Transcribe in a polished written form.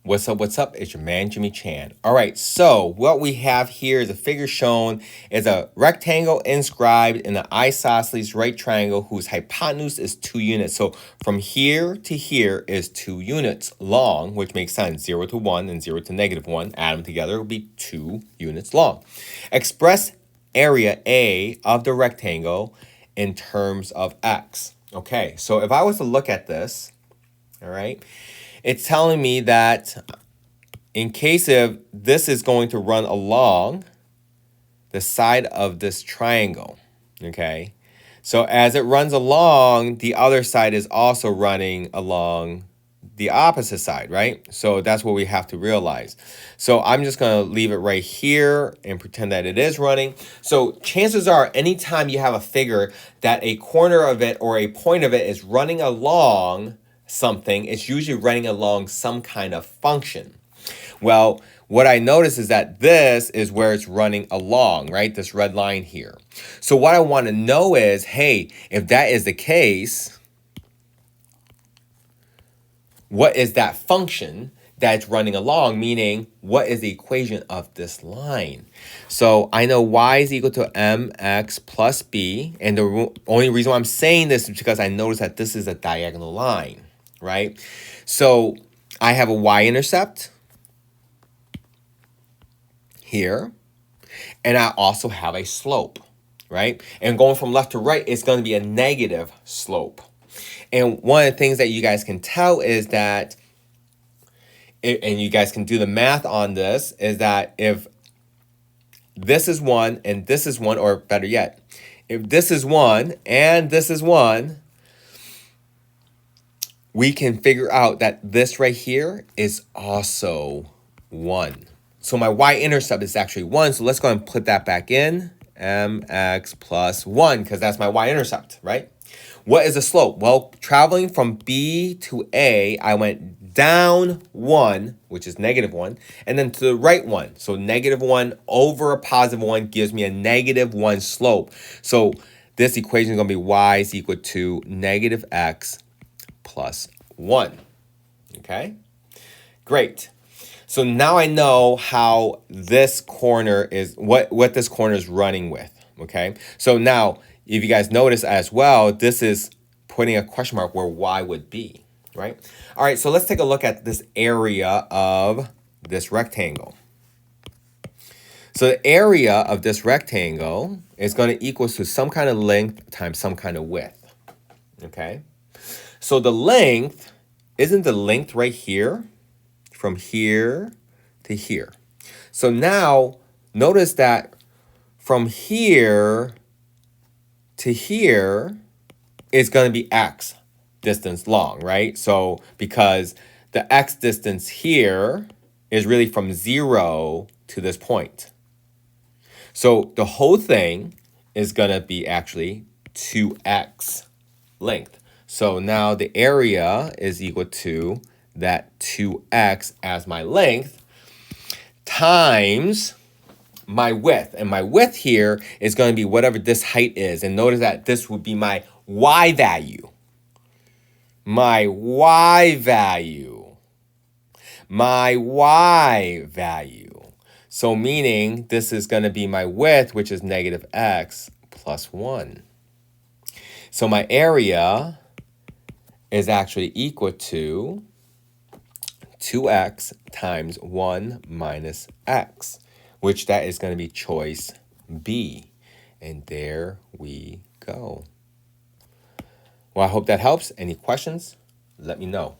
What's up? What's up? It's your man, Jimmy Chan. All right, so what we have here is a figure shown is a rectangle inscribed in the isosceles right triangle whose hypotenuse is 2 units. So from here to here is 2 units long, which makes sense. 0 to 1 and 0 to -1. Add them together will be 2 units long. Express area A of the rectangle in terms of x. Okay, so if I was to look at this, all right, it's telling me that in case of this is going to run along the side of this triangle, okay? So as it runs along, the other side is also running along the opposite side, right? So that's what we have to realize. So I'm just going to leave it right here and pretend that it is running. So chances are anytime you have a figure that a corner of it or a point of it is running along something, it's usually running along some kind of function. Well, what I notice is that this is where it's running along, right? This red line here. So what I want to know is, hey, if that is the case, what is that function that's running along? Meaning, what is the equation of this line? So I know y is equal to mx plus b. And the only reason why I'm saying this is because I notice that this is a diagonal line, right? So I have a y-intercept here, and I also have a slope, right? And going from left to right, it's going to be a negative slope. And one of the things that you guys can tell is that, and you guys can do the math on this, is that if this is 1 and this is 1, or better yet, if this is 1 and this is 1, we can figure out that this right here is also 1. So my y-intercept is actually 1. So let's go and put that back in. Mx plus 1, because that's my y-intercept, right? What is the slope? Well, traveling from B to A, I went down 1, which is -1, and then to the right 1. So -1 over a +1 gives me a -1 slope. So this equation is going to be y is equal to -x plus 1. Okay? Great. So now I know how this corner is, what this corner is running with, okay? So now, if you guys notice as well, this is putting a question mark where y would be, right? All right, so let's take a look at this area of this rectangle. So the area of this rectangle is going to equal to some kind of length times some kind of width, okay? So the length, isn't the length right here? From here to here. So now notice that from here to here is going to be x distance long, right? So because the x distance here is really from 0 to this point. So the whole thing is going to be actually 2x length. So now the area is equal to that 2x as my length times my width. And my width here is going to be whatever this height is. And notice that this would be my y value. My y value. My y value. So meaning this is going to be my width, which is -x plus 1. So my area is actually equal to 2x times 1 minus x, which that is going to be choice B. And there we go. Well, I hope that helps. Any questions? Let me know.